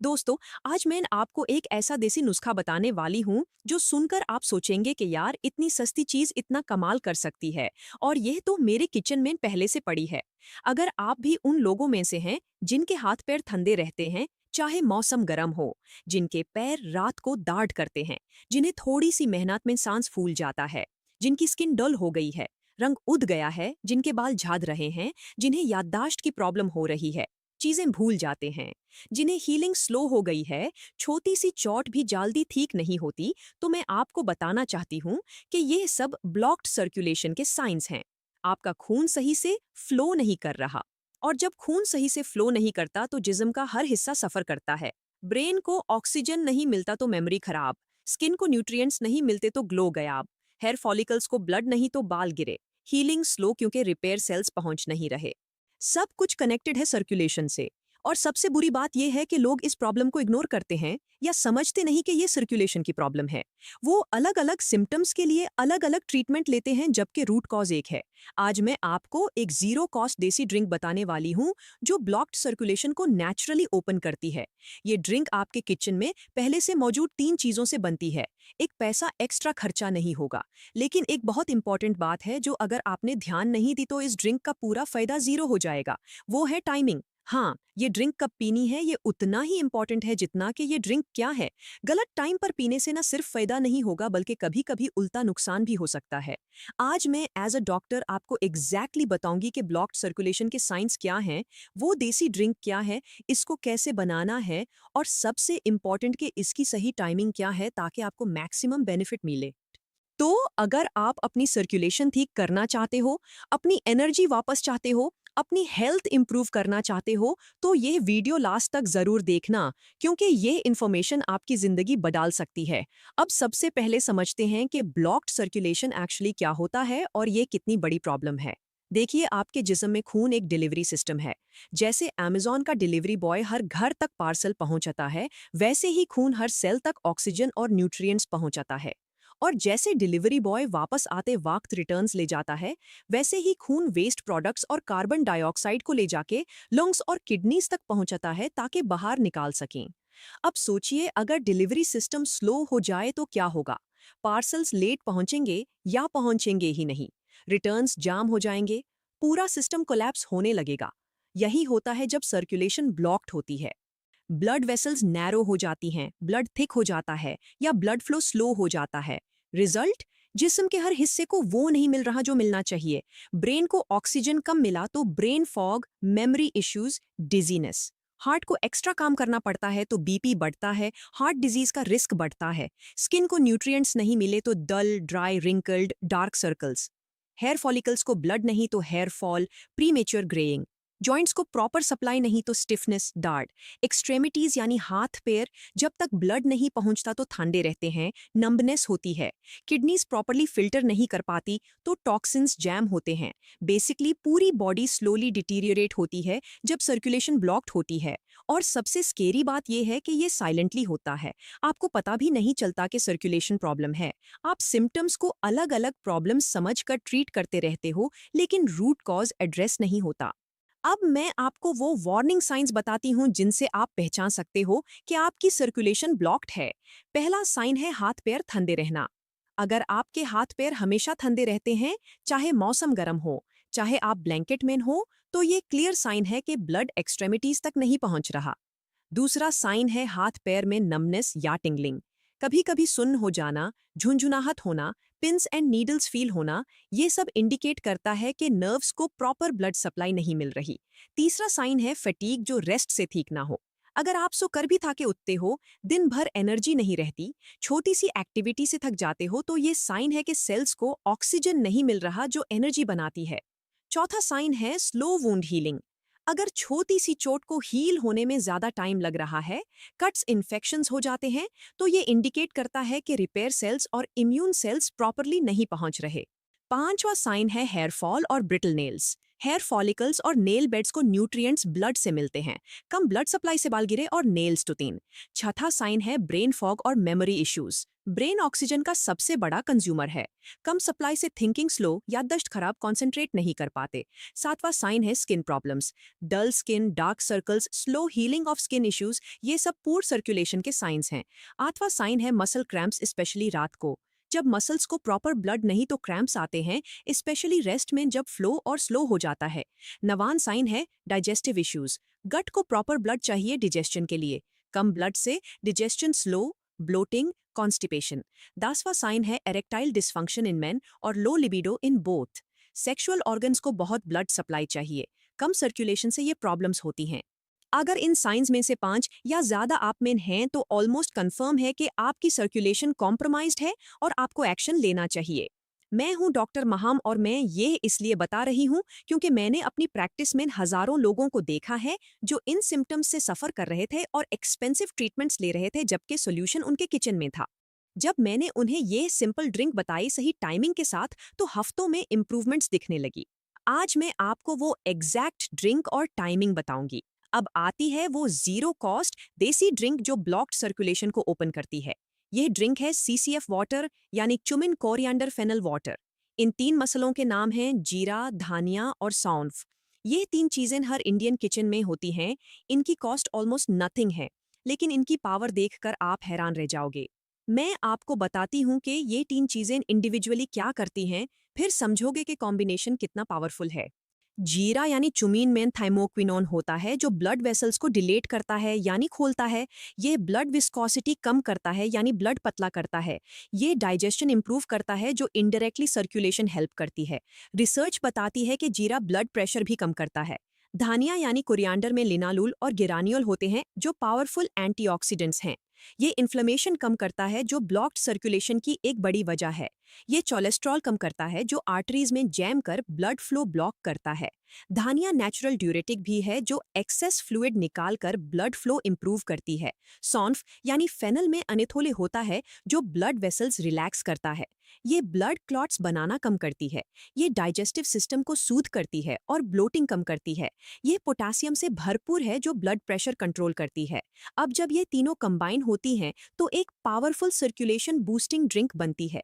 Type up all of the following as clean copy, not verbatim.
दोस्तों, आज मैं आपको एक ऐसा देसी नुस्खा बताने वाली हूँ जो सुनकर आप सोचेंगे कि यार इतनी सस्ती चीज इतना कमाल कर सकती है। और यह तो मेरे किचन में पहले से पड़ी है। अगर आप भी उन लोगों में से हैं जिनके हाथ पैर ठंडे रहते हैं, चाहे मौसम गर्म हो, जिनके पैर रात को दाढ़ करते हैं, जिन्हें थोड़ी सी मेहनत में सांस फूल जाता है, जिनकी स्किन डल हो गई है, रंग उड़ गया है, जिनके बाल झाड़ रहे हैं, जिन्हें याददाश्त की प्रॉब्लम हो रही है, चीजें भूल जाते हैं, जिन्हें हीलिंग स्लो हो गई है, छोटी सी चोट भी जल्दी ठीक नहीं होती, तो मैं आपको बताना चाहती हूँ कि ये सब ब्लॉक्ड सर्कुलेशन के साइंस हैं। आपका खून सही से फ्लो नहीं कर रहा। और जब खून सही से फ्लो नहीं करता तो जिस्म का हर हिस्सा सफर करता है। ब्रेन को ऑक्सीजन नहीं मिलता तो मेमोरी खराब, स्किन को न्यूट्रिएंट्स नहीं मिलते तो ग्लो गायब, हेयर फॉलिकल्स को ब्लड नहीं तो बाल गिरे, हीलिंग स्लो क्योंकि रिपेयर सेल्स पहुंच नहीं रहे। सब कुछ कनेक्टेड है सर्कुलेशन से। और सबसे बुरी बात यह है कि लोग इस प्रॉब्लम को इग्नोर करते हैं या समझते नहीं कि ये सर्कुलेशन की प्रॉब्लम है। वो अलग अलग सिम्टम्स के लिए अलग अलग ट्रीटमेंट लेते हैं जबकि रूट कॉज एक है। आज मैं आपको एक जीरो कॉस्ट देसी ड्रिंक बताने वाली हूँ जो ब्लॉक्ड सर्कुलेशन को नेचुरली ओपन करती है। ये ड्रिंक आपके किचन में पहले से मौजूद 3 चीजों से बनती है। एक पैसा एक्स्ट्रा खर्चा नहीं होगा। लेकिन एक बहुत इंपॉर्टेंट बात है जो अगर आपने ध्यान नहीं दी तो इस ड्रिंक का पूरा फायदा जीरो हो जाएगा। वो है टाइमिंग। हाँ, ये ड्रिंक कब पीनी है ये उतना ही इंपॉर्टेंट है जितना कि ये ड्रिंक क्या है। गलत टाइम पर पीने से ना सिर्फ फायदा नहीं होगा बल्कि कभी कभी उल्टा नुकसान भी हो सकता है। आज मैं एज अ डॉक्टर आपको एग्जैक्टली बताऊंगी कि ब्लॉक्ड सर्कुलेशन के साइंस क्या हैं, वो देसी ड्रिंक क्या है, इसको कैसे बनाना है, और सबसे इंपॉर्टेंट कि इसकी सही टाइमिंग क्या है ताकि आपको मैक्सिमम बेनिफिट मिले। तो अगर आप अपनी सर्कुलेशन ठीक करना चाहते हो, अपनी एनर्जी वापस चाहते हो, अपनी हेल्थ इंप्रूव करना चाहते हो, तो ये वीडियो लास्ट तक जरूर देखना, क्योंकि ये इन्फॉर्मेशन आपकी जिंदगी बदल सकती है। अब सबसे पहले समझते हैं कि ब्लॉक्ड सर्कुलेशन एक्चुअली क्या होता है और ये कितनी बड़ी प्रॉब्लम है। देखिए, आपके जिस्म में खून एक डिलीवरी सिस्टम है। जैसे अमेज़न का डिलीवरी बॉय हर घर तक पार्सल पहुंचाता है, वैसे ही खून हर सेल तक ऑक्सीजन और न्यूट्रिएंट्स पहुंचाता है। और जैसे डिलीवरी बॉय वापस आते वक्त रिटर्न्स ले जाता है, वैसे ही खून वेस्ट प्रोडक्ट्स और कार्बन डाइऑक्साइड को ले जाके लंग्स और किडनीज तक पहुंचाता है ताकि बाहर निकाल सकें। अब सोचिए, अगर डिलीवरी सिस्टम स्लो हो जाए तो क्या होगा? पार्सल्स लेट पहुंचेंगे या पहुंचेंगे ही नहीं, रिटर्न्स जाम हो जाएंगे, पूरा सिस्टम कोलैप्स होने लगेगा। यही होता है जब सर्कुलेशन ब्लॉक्ड होती है। ब्लड वेसल्स नैरो हो जाती हैं, ब्लड थिक हो जाता है या ब्लड फ्लो स्लो हो जाता है। रिजल्ट, जिस्म के हर हिस्से को वो नहीं मिल रहा जो मिलना चाहिए। ब्रेन को ऑक्सीजन कम मिला तो brain fog, memory issues, dizziness. Heart को एक्स्ट्रा काम करना पड़ता है तो बीपी बढ़ता है, हार्ट डिजीज का रिस्क बढ़ता है। स्किन को न्यूट्रिएंट्स नहीं मिले तो dull, dry, wrinkled, dark circles. Hair follicles को ब्लड नहीं तो hair fall, premature greying. Joints को प्रॉपर सप्लाई नहीं तो स्टिफनेस, डार्ट। एक्सट्रेमिटीज यानी हाथ पैर, जब तक ब्लड नहीं पहुंचता तो ठंडे रहते हैं, नंबनेस होती है। किडनीज प्रॉपरली फिल्टर नहीं कर पाती तो टॉक्सिन्स जैम होते हैं। बेसिकली पूरी बॉडी स्लोली डिटीरियरेट होती है जब सर्कुलेशन ब्लॉक्ड होती है। और सबसे स्केरी बात यह है कि ये साइलेंटली होता है। आपको पता भी नहीं चलता कि सर्कुलेशन प्रॉब्लम है। आप सिम्टम्स को अलग अलग प्रॉब्लम्स समझकर ट्रीट करते रहते हो, लेकिन रूट कॉज एड्रेस नहीं होता। अब मैं आपको वो वार्निंग साइंस बताती हूँ जिनसे आप पहचान सकते हो कि आपकी सर्कुलेशन ब्लॉक्ड है। पहला साइन है हाथ पैर ठंडे रहना। अगर आपके हाथ पैर हमेशा ठंडे रहते हैं, चाहे मौसम गर्म हो, चाहे आप ब्लैंकेट में हो, तो ये क्लियर साइन है कि ब्लड एक्सट्रेमिटीज तक नहीं पहुंच रहा। दूसरा साइन है हाथ पैर में नमनेस या टिंगलिंग। कभी कभी सुन्न हो जाना, झुंझुनाहट होना, पिंस एंड नीडल्स फील होना, ये सब इंडिकेट करता है कि नर्व्स को प्रॉपर ब्लड सप्लाई नहीं मिल रही। तीसरा साइन है फटीग, जो रेस्ट से ठीक ना हो। अगर आप सो कर भी थके उठते हो, दिन भर एनर्जी नहीं रहती, छोटी सी एक्टिविटी से थक जाते हो, तो ये साइन है कि सेल्स को ऑक्सीजन नहीं मिल रहा जो एनर्जी बनाती है। चौथा साइन है स्लो वुंड हीलिंग। अगर छोटी सी चोट को हील होने में ज्यादा टाइम लग रहा है, कट्स इन्फेक्शंस हो जाते हैं, तो ये इंडिकेट करता है कि रिपेयर सेल्स और इम्यून सेल्स प्रॉपरली नहीं पहुंच रहे। पांचवा साइन है हेयर फॉल और ब्रिटल नेल्स। हेयर फॉलिकल्स और नेल बेड्स को न्यूट्रिएंट्स ब्लड से मिलते हैं। कम ब्लड सप्लाई से बाल गिरे और नेल्स टूटीन। चौथा साइन है ब्रेन फॉग और मेमोरी इश्यूज। ब्रेन ऑक्सीजन का सबसे बड़ा कंज्यूमर है। कम सप्लाई से थिंकिंग स्लो, याददाश्त खराब, कंसंट्रेट नहीं कर पाते। सातवां साइन है skin problems. Dull skin, dark circles, slow healing of skin issues, ये सब पूर सर्कुलेशन के साइंस हैं। आठवां साइन है मसल क्रैम्प्स, स्पेशली रात को। जब मसल्स को प्रॉपर ब्लड नहीं तो क्रैम्प्स आते हैं, स्पेशली रेस्ट में जब फ्लो और स्लो हो जाता है। नवान साइन है डाइजेस्टिव इश्यूज। गट को प्रॉपर ब्लड चाहिए डिजेस्शन के लिए। कम ब्लड से डिजेस्शन स्लो, ब्लोटिंग, कॉन्स्टिपेशन। 10वां साइन है एरेक्टाइल डिसफंक्शन इन मेन और low libido in both. Sexual organs को बहुत ब्लड सप्लाई चाहिए। कम सर्कुलेशन से ये प्रॉब्लम्स होती हैं। अगर इन साइंस में से 5 या ज्यादा आप में हैं तो ऑलमोस्ट कंफर्म है कि आपकी सर्कुलेशन कॉम्प्रोमाइज्ड है और आपको एक्शन लेना चाहिए। मैं हूं डॉक्टर महाम और मैं ये इसलिए बता रही हूं क्योंकि मैंने अपनी प्रैक्टिस में हजारों लोगों को देखा है जो इन सिम्टम्स से सफर कर रहे थे और एक्सपेंसिव ट्रीटमेंट्स ले रहे थे जबकि सोल्यूशन उनके किचन में था। जब मैंने उन्हें ये सिंपल ड्रिंक बताई सही टाइमिंग के साथ तो हफ्तों में इंप्रूवमेंट्स दिखने लगी। आज मैं आपको वो एग्जैक्ट ड्रिंक और टाइमिंग बताऊंगी। अब आती है वो जीरो कॉस्ट देसी ड्रिंक जो ब्लॉक्ड सर्कुलेशन को ओपन करती है। यह ड्रिंक है CCF वाटर, यानी चुमिन कोरिएंडर फेनल वाटर। इन 3 मसालों के नाम हैं जीरा, धानिया और सौंफ। ये 3 चीजें हर इंडियन किचन में होती हैं। इनकी कॉस्ट ऑलमोस्ट नथिंग है, लेकिन इनकी पावर देखकर आप हैरान रह जाओगे। मैं आपको बताती हूँ कि ये 3 चीजें इंडिविजुअली क्या करती हैं, फिर समझोगे कि कॉम्बिनेशन कितना पावरफुल है। जीरा यानी चुमीन में थाइमोक्विनोन होता है जो ब्लड वेसल्स को डिलेट करता है यानी खोलता है। ये ब्लड विस्कोसिटी कम करता है यानी ब्लड पतला करता है। ये डाइजेशन इंप्रूव करता है जो इनडायरेक्टली सर्कुलेशन हेल्प करती है। रिसर्च बताती है कि जीरा ब्लड प्रेशर भी कम करता है। धानिया यानी कोरिएंडर में लिनालूल और गिरानियोल होते हैं जो पावरफुल एंटीऑक्सीडेंट्स हैं। ये इन्फ्लेमेशन कम करता है जो ब्लॉक्ड सर्कुलेशन की एक बड़ी वजह है। ये कोलेस्ट्रॉल कम करता है जो आर्टरीज में जैम कर ब्लड फ्लो ब्लॉक करता है। धानिया नेचुरल ड्यूरेटिक भी है जो एक्सेस फ्लूइड निकाल कर ब्लड फ्लो इंप्रूव करती है। सौंफ यानी फेनल में अनिथोले होता है जो ब्लड वेसल्स रिलैक्स करता है। ये ब्लड क्लॉट्स बनाना कम करती है। ये डाइजेस्टिव सिस्टम को सूद करती है और ब्लोटिंग कम करती है। ये पोटासियम से भरपूर है जो ब्लड प्रेशर कंट्रोल करती है। अब जब ये तीनों कंबाइन होती हैं तो एक पावरफुल सर्कुलेशन बूस्टिंग ड्रिंक बनती है।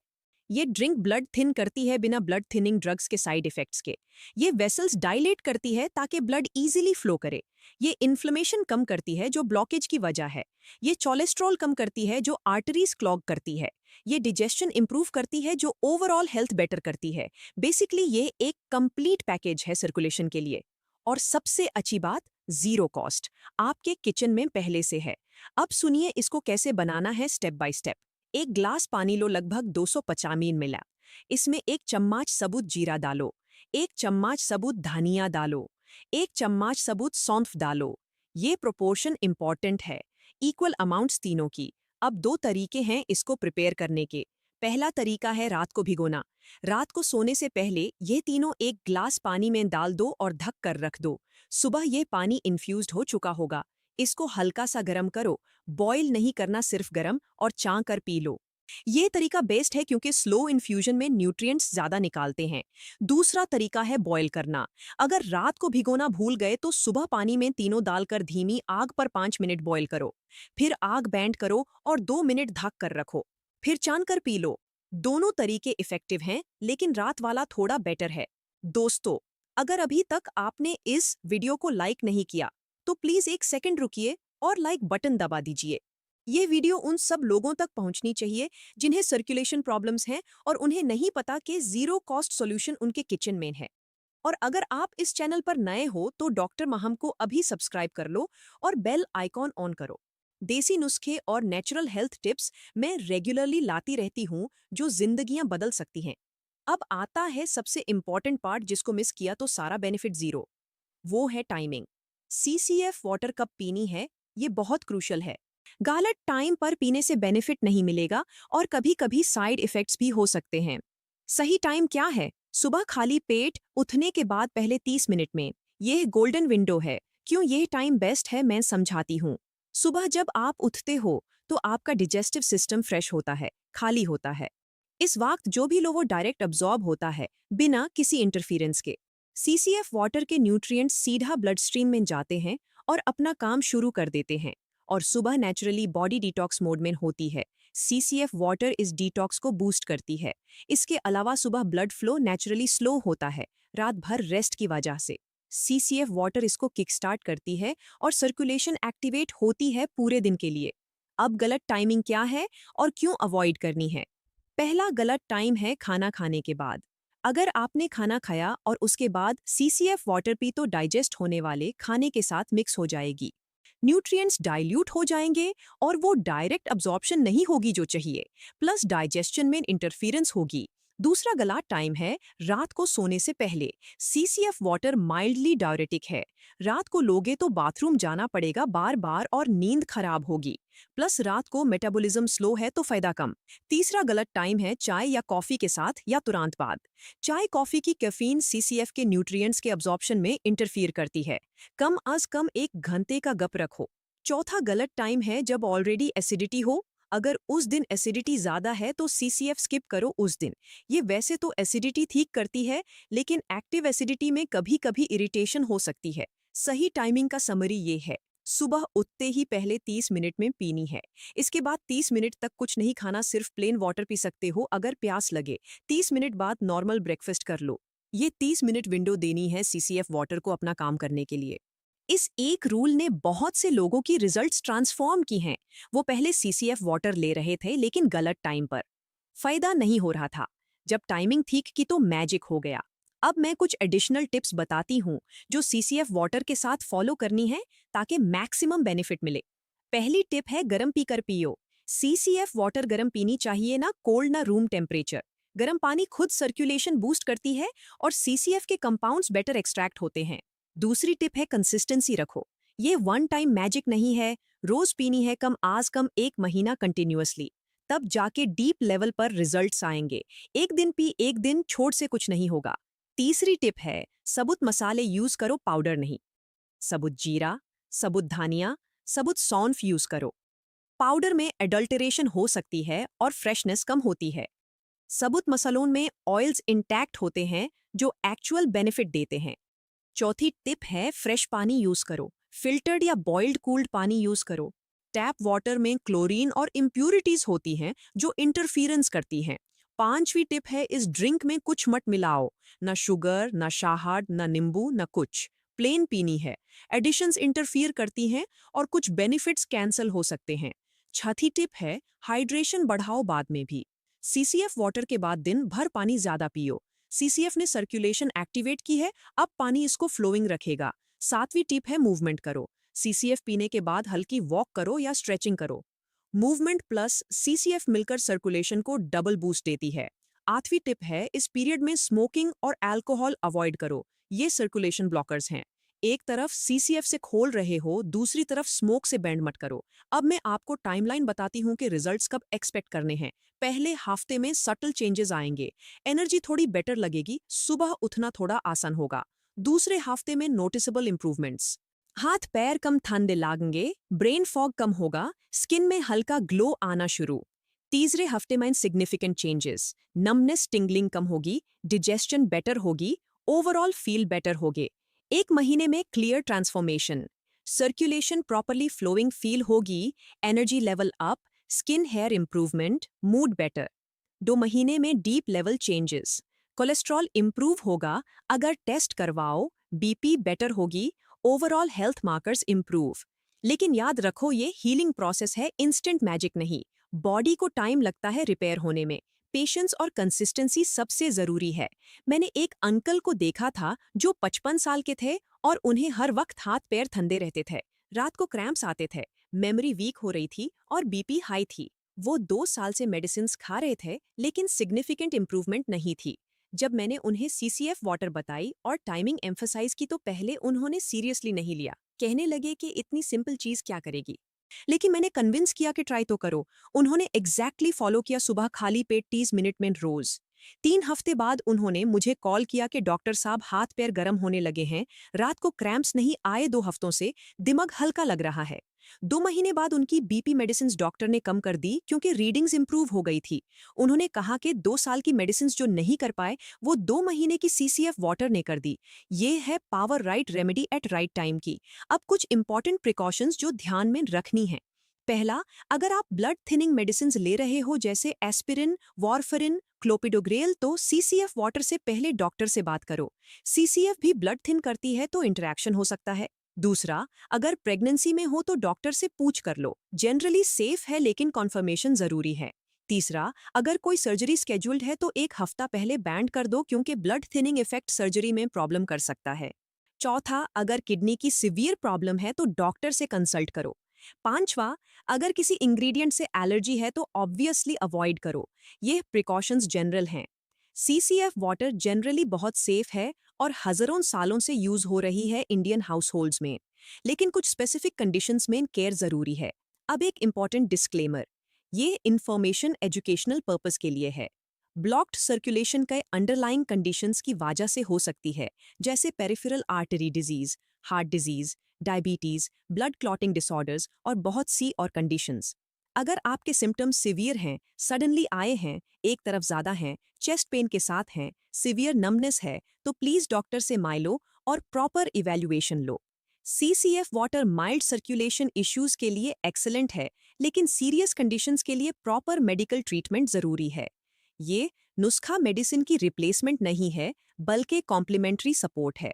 ये ड्रिंक ब्लड थिन करती है बिना ब्लड थिनिंग ड्रग्स के साइड इफेक्ट्स के। ये वेसल्स डायलेट करती है ताकि ब्लड इजीली फ्लो करे। ये इन्फ्लेमेशन कम करती है जो ब्लॉकेज की वजह है। ये कोलेस्ट्रॉल कम करती है जो आर्टरीज क्लॉग करती है। ये डिजेशन इंप्रूव करती है जो ओवरऑल हेल्थ बेटर करती है। बेसिकली ये एक कंप्लीट पैकेज है सर्कुलेशन के लिए। और सबसे अच्छी बात, जीरो कॉस्ट आपके किचन में पहले से है। अब सुनिए इसको कैसे बनाना है स्टेप बाय स्टेप। एक ग्लास पानी लो, लगभग 250 मिला। इसमें 1 चम्मच सबूत जीरा डालो, 1 चम्मच सबूत धनिया डालो, 1 चम्मच सबूत सौंफ डालो। ये प्रोपोर्शन इंपॉर्टेंट है, इक्वल अमाउंट्स तीनों की। अब 2 तरीके हैं इसको प्रिपेयर करने के। पहला तरीका है रात को भिगोना। रात को सोने से पहले ये तीनों 1 ग्लास पानी में डाल दो और ढक कर रख दो। सुबह ये पानी इन्फ्यूज्ड हो चुका होगा। इसको हल्का सा गर्म करो, बॉयल नहीं करना, सिर्फ गर्म, और चां कर पी लो। ये तरीका बेस्ट है क्योंकि स्लो इन्फ्यूजन में न्यूट्रिएंट्स ज्यादा निकालते हैं। दूसरा तरीका है बॉयल करना। अगर रात को भिगोना भूल गए तो सुबह पानी में तीनों डालकर धीमी आग पर 5 मिनट बॉयल करो। फिर आग बैंड करो और 2 मिनट ढक कर रखो। फिर छान कर पी लो। दोनों तरीके इफेक्टिव हैं, लेकिन रात वाला थोड़ा बेटर है। दोस्तों, अगर अभी तक आपने इस वीडियो को लाइक नहीं किया तो प्लीज 1 सेकंड रुकिए और लाइक बटन दबा दीजिए। ये वीडियो उन सब लोगों तक पहुंचनी चाहिए जिन्हें सर्कुलेशन प्रॉब्लम्स हैं और उन्हें नहीं पता कि जीरो कॉस्ट सॉल्यूशन उनके किचन में है। और अगर आप इस चैनल पर नए हो तो डॉक्टर महम को अभी सब्सक्राइब कर लो और बेल आइकॉन ऑन करो। देसी नुस्खे और नेचुरल हेल्थ टिप्स मैं रेगुलरली लाती रहती हूँ जो जिंदगियां बदल सकती हैं। अब आता है सबसे इंपॉर्टेंट पार्ट जिसको मिस किया तो सारा बेनिफिट जीरो। वो है टाइमिंग। CCF वाटर कब पीनी है, ये बहुत क्रूशल है। गलत टाइम पर पीने से बेनिफिट नहीं मिलेगा और कभी-कभी साइड इफेक्ट्स भी हो सकते हैं। सही टाइम क्या है? सुबह खाली पेट उठने के बाद पहले 30 मिनट में। यह गोल्डन विंडो है। क्यों यह टाइम बेस्ट है मैं समझाती हूँ। सुबह जब आप उठते हो तो आपका डिजेस्टिव सिस्टम फ्रेश होता है, खाली होता है। इस वक्त जो भी लो वो डायरेक्ट अब्जॉर्ब होता है बिना किसी इंटरफेरेंस के। सीसीएफ वाटर के न्यूट्रिएंट्स सीधा ब्लड स्ट्रीम में जाते हैं और अपना काम शुरू कर देते हैं। और सुबह नेचुरली बॉडी डिटॉक्स मोड में होती है। सीसीएफ वाटर इस डिटॉक्स को बूस्ट करती है। इसके अलावा सुबह ब्लड फ्लो नेचुरली स्लो होता है, रात भर रेस्ट की वजह से। सीसीएफ वाटर इसको किक स्टार्ट करती है और सर्कुलेशन एक्टिवेट होती है पूरे दिन के लिए। अब गलत टाइमिंग क्या है और क्यों अवॉइड करनी है? पहला गलत टाइम है खाना खाने के बाद। अगर आपने खाना खाया और उसके बाद सीसीएफ वाटर पी तो डाइजेस्ट होने वाले खाने के साथ मिक्स हो जाएगी। न्यूट्रिएंट्स डाइल्यूट हो जाएंगे और वो डायरेक्ट अब्जॉर्प्शन नहीं होगी जो चाहिए, प्लस डाइजेशन में इंटरफेरेंस होगी। दूसरा गलत टाइम है रात को सोने से पहले। सीसीएफ वाटर माइल्डली डायरेटिक है। रात को लोगे तो बाथरूम जाना पड़ेगा बार बार और नींद खराब होगी। प्लस रात को मेटाबॉलिज्म स्लो है तो फायदा कम। तीसरा गलत टाइम है चाय या कॉफी के साथ या तुरंत बाद। चाय कॉफी की कैफीन सीसीएफ के न्यूट्रिएंट्स के अब्जॉर्प्शन में इंटरफियर करती है। कम अज कम 1 घंटे का गप रखो। चौथा गलत टाइम है जब ऑलरेडी एसिडिटी हो। अगर उस दिन एसिडिटी ज्यादा है तो सीसीएफ स्किप करो उस दिन। ये वैसे तो एसिडिटी ठीक करती है, लेकिन एक्टिव एसिडिटी में कभी कभी इरिटेशन हो सकती है। सही टाइमिंग का समरी ये है। सुबह उठते ही पहले 30 मिनट में पीनी है। इसके बाद 30 मिनट तक कुछ नहीं खाना, सिर्फ प्लेन वाटर पी सकते हो अगर प्यास लगे। 30 मिनट बाद नॉर्मल ब्रेकफास्ट कर लो। ये 30 मिनट विंडो देनी है सीसीएफ वाटर को अपना काम करने के लिए। इस एक रूल ने बहुत से लोगों की रिजल्ट्स ट्रांसफॉर्म की हैं। वो पहले सीसीएफ वाटर ले रहे थे लेकिन गलत टाइम पर। फायदा नहीं हो रहा था। जब टाइमिंग ठीक की तो मैजिक हो गया। अब मैं कुछ एडिशनल टिप्स बताती हूँ जो सीसीएफ वाटर के साथ फॉलो करनी है ताकि मैक्सिमम बेनिफिट मिले। पहली टिप है गरम पीकर पियो। सीसीएफ वाटर गरम पीनी चाहिए, ना कोल्ड ना रूम टेम्परेचर। गरम पानी खुद सर्कुलेशन बूस्ट करती है और सीसीएफ के कंपाउंड्स बेटर एक्सट्रैक्ट होते हैं। दूसरी टिप है कंसिस्टेंसी रखो। ये वन टाइम मैजिक नहीं है। रोज पीनी है, कम आज कम 1 महीना कंटिन्यूअसली। तब जाके डीप लेवल पर रिजल्ट्स आएंगे। एक दिन पी एक दिन छोड़ से कुछ नहीं होगा। तीसरी टिप है सबूत मसाले यूज करो, पाउडर नहीं। सबूत जीरा, सबूत धनिया, सबूत सौंफ यूज करो। पाउडर में एडल्टरेशन हो सकती है और फ्रेशनेस कम होती है। सबूत मसालों में ऑयल्स इंटैक्ट होते हैं जो एक्चुअल बेनिफिट देते हैं। चौथी टिप है फ्रेश पानी यूज करो। फिल्टर्ड या बॉइल्ड कूल्ड पानी यूज करो। टैप वाटर में क्लोरीन और इम्प्यूरिटीज होती हैं जो इंटरफियरेंस करती हैं। पांचवी टिप है इस ड्रिंक में कुछ मत मिलाओ। न शुगर, न शहद, न नींबू, न कुछ। प्लेन पीनी है। एडिशंस इंटरफियर करती हैं और कुछ बेनिफिट्स कैंसल हो सकते हैं। छठी टिप है हाइड्रेशन बढ़ाओ बाद में भी। सीसीएफ वाटर के बाद दिन भर पानी ज्यादा पियो। सीसीएफ ने सर्कुलेशन एक्टिवेट की है, अब पानी इसको फ्लोइंग रखेगा। सातवीं टिप है मूवमेंट करो। सीसीएफ पीने के बाद हल्की वॉक करो या स्ट्रेचिंग करो। मूवमेंट प्लस सीसीएफ मिलकर सर्कुलेशन को डबल बूस्ट देती है। आठवीं टिप है इस पीरियड में स्मोकिंग और अल्कोहल अवॉइड करो। ये सर्कुलेशन ब्लॉकर्स हैं। एक तरफ सीसीएफ से खोल रहे हो, दूसरी तरफ स्मोक से बैंड मत करो। अब मैं आपको टाइमलाइन बताती हूँ कि रिजल्ट्स कब एक्सपेक्ट करने हैं। पहले हफ्ते में सटल चेंजेस आएंगे। एनर्जी थोड़ी बेटर लगेगी, सुबह उठना थोड़ा आसान होगा। दूसरे हफ्ते में नोटिसेबल इंप्रूवमेंट्स। हाथ पैर कम ठंडे लागेंगे, ब्रेन फॉग कम होगा, स्किन में हल्का ग्लो आना शुरू। तीसरे हफ्ते में सिग्निफिकेंट चेंजेस। नमनेस टिंगलिंग कम होगी, डिजेस्शन बेटर होगी, ओवरऑल फील बेटर होगे। 1 महीने में clear transformation. Circulation properly flowing feel होगी, energy level up, skin hair improvement, mood better. 2 महीने में deep level changes. Cholesterol improve होगा अगर टेस्ट करवाओ, बीपी बेटर होगी, ओवरऑल हेल्थ मार्कर्स इंप्रूव। लेकिन याद रखो ये हीलिंग प्रोसेस है, इंस्टेंट मैजिक नहीं। बॉडी को टाइम लगता है रिपेयर होने में। पेशेंस और कंसिस्टेंसी सबसे जरूरी है। मैंने एक अंकल को देखा था जो 55 साल के थे और उन्हें हर वक्त हाथ पैर ठंडे रहते थे। रात को क्रैम्प्स आते थे, मेमोरी वीक हो रही थी और बीपी हाई थी। वो 2 साल से मेडिसिन खा रहे थे लेकिन सिग्निफिकेंट इंप्रूवमेंट नहीं थी। जब मैंने उन्हें सीसीएफ वाटर बताई और टाइमिंग एम्फसाइज की तो पहले उन्होंने सीरियसली नहीं लिया। कहने लगे कि इतनी सिंपल चीज क्या करेगी। लेकिन मैंने कन्विंस किया कि ट्राई तो करो। उन्होंने एग्जैक्टली फॉलो किया, सुबह खाली पेट 30 मिनट में रोज। 3 हफ्ते बाद उन्होंने मुझे कॉल किया कि डॉक्टर साहब हाथ पैर गर्म होने लगे हैं, रात को क्रैम्प्स नहीं आए 2 हफ्तों से, दिमाग हल्का लग रहा है। 2 महीने बाद उनकी बीपी मेडिसिन डॉक्टर ने कम कर दी क्योंकि रीडिंग्स इंप्रूव हो गई थी। उन्होंने कहा कि 2 साल की मेडिसिन जो नहीं कर पाए, वो 2 महीने की सीसीएफ वाटर ने कर दी। ये है power right remedy at right time की। अब कुछ इंपॉर्टेंट प्रिकॉशंस जो ध्यान में रखनी है। पहला, अगर आप ब्लड थिनिंग मेडिसिन ले रहे हो जैसे एस्पिरिन, वॉरफरिन, क्लोपिडोग्रेल, तो सीसीएफ वाटर से पहले डॉक्टर से बात करो। सीसीएफ भी ब्लड थिन करती है तो इंटरेक्शन हो सकता है। दूसरा, अगर प्रेगनेंसी में हो तो डॉक्टर से पूछ कर लो, जनरली सेफ है लेकिन कॉन्फर्मेशन जरूरी है। तीसरा, अगर कोई सर्जरी स्केड्यूल्ड है तो 1 हफ्ता पहले बैंड कर दो क्योंकि ब्लड थिनिंग इफेक्ट सर्जरी में प्रॉब्लम कर सकता है। चौथा, अगर किडनी की सीवियर प्रॉब्लम है तो डॉक्टर से कंसल्ट करो। पांचवा, अगर किसी इंग्रेडिएंट से एलर्जी है तो ऑब्वियसली अवॉइड करो। ये प्रिकॉशंस जनरल हैं। सीसीएफ वाटर जनरली बहुत सेफ है और हजारों सालों से यूज हो रही है इंडियन हाउसहोल्ड्स में। लेकिन कुछ स्पेसिफिक कंडीशंस में केयर जरूरी है। अब एक इंपॉर्टेंट डिस्क्लेमर, ये इंफॉर्मेशन एजुकेशनल पर्पस के लिए है। ब्लॉक्ड सर्कुलेशन के अंडरलाइंग कंडीशंस की वजह से हो सकती है, जैसे peripheral artery disease, heart disease, diabetes, blood clotting disorders और बहुत सी और कंडीशंस। अगर आपके सिम्टम्स सिवियर हैं, सडनली आए हैं, एक तरफ ज्यादा हैं, चेस्ट पेन के साथ हैं, सिवियर नमनेस है, तो प्लीज डॉक्टर से माइलो और प्रॉपर इवैल्यूएशन लो। CCF water mild circulation issues के लिए एक्सेलेंट है, लेकिन सीरियस कंडीशंस के लिए प्रॉपर मेडिकल ट्रीटमेंट जरूरी है। ये नुस्खा मेडिसिन की रिप्लेसमेंट नहीं है, बल्कि कॉम्प्लीमेंट्री सपोर्ट है।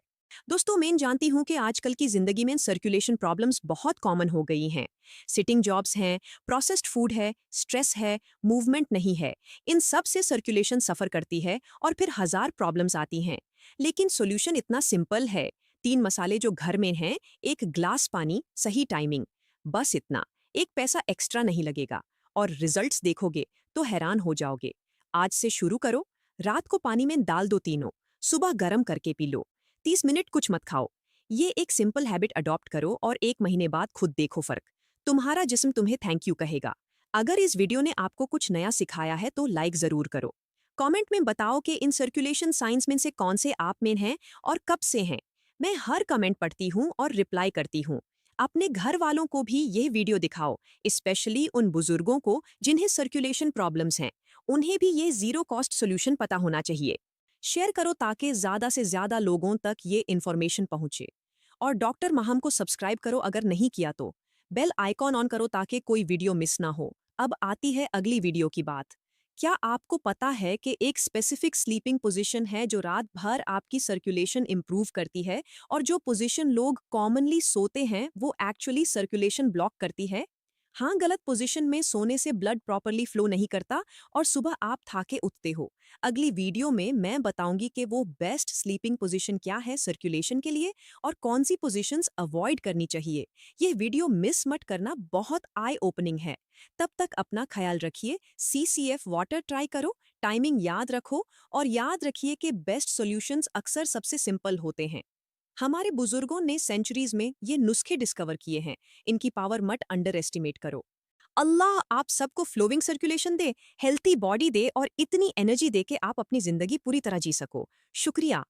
दोस्तों, मैं जानती हूँ कि आजकल की जिंदगी में सर्कुलेशन प्रॉब्लम्स बहुत कॉमन हो गई हैं। सिटिंग जॉब्स हैं, प्रोसेस्ड फूड है, स्ट्रेस है, मूवमेंट नहीं है। इन सब से सर्कुलेशन सफर करती है और फिर हजार प्रॉब्लम्स आती हैं। लेकिन सॉल्यूशन इतना सिंपल है। 3 मसाले जो घर में हैं, एक ग्लास पानी, सही टाइमिंग, बस इतना। एक पैसा एक्स्ट्रा नहीं लगेगा और रिजल्ट्स देखोगे तो हैरान हो जाओगे। आज से शुरू करो। रात को पानी में डाल दो तीनों, सुबह गर्म करके पी लो। 30 मिनट कुछ मत खाओ। ये एक सिंपल हैबिट अडॉप्ट करो और 1 महीने बाद खुद देखो फर्क। तुम्हारा जिस्म तुम्हें थैंक यू कहेगा। अगर इस वीडियो ने आपको कुछ नया सिखाया है तो लाइक जरूर करो। कमेंट में बताओ कि इन सर्कुलेशन साइंस में से कौन से आप में हैं और कब से हैं। मैं हर कमेंट पढ़ती हूँ और रिप्लाई करती हूँ। अपने घर वालों को भी यह वीडियो दिखाओ, स्पेशली उन बुजुर्गों को जिन्हें सर्कुलेशन प्रॉब्लम्स हैं। उन्हें भी ये जीरो कॉस्ट सोल्यूशन पता होना चाहिए। शेयर करो ताकि ज्यादा से ज्यादा लोगों तक ये इन्फॉर्मेशन पहुंचे। और डॉक्टर माहम को सब्सक्राइब करो अगर नहीं किया तो। बेल आइकॉन ऑन करो ताकि कोई वीडियो मिस ना हो। अब आती है अगली वीडियो की बात। क्या आपको पता है कि एक स्पेसिफिक स्लीपिंग पोजीशन है जो रात भर आपकी सर्कुलेशन इंप्रूव करती है, और जो पोजीशन लोग कॉमनली सोते हैं वो एक्चुअली सर्कुलेशन ब्लॉक करती है। हाँ, गलत पोजीशन में सोने से ब्लड प्रॉपरली फ्लो नहीं करता और सुबह आप थाके उठते हो। अगली वीडियो में मैं बताऊंगी कि वो बेस्ट स्लीपिंग पोजीशन क्या है सर्कुलेशन के लिए और कौन सी पोजीशंस अवॉइड करनी चाहिए। ये वीडियो मिस मत करना, बहुत आई ओपनिंग है। तब तक अपना ख्याल रखिए, सीसीएफ वाटर ट्राई करो, टाइमिंग याद रखो और याद रखिए कि बेस्ट सॉल्यूशंस अक्सर सबसे सिंपल होते हैं। हमारे बुजुर्गों ने सेंचुरीज में ये नुस्खे डिस्कवर किए हैं। इनकी पावर मत अंडर एस्टिमेट करो। अल्लाह आप सबको फ्लोइंग सर्कुलेशन दे, हेल्थी बॉडी दे और इतनी एनर्जी दे कि आप अपनी जिंदगी पूरी तरह जी सको। शुक्रिया।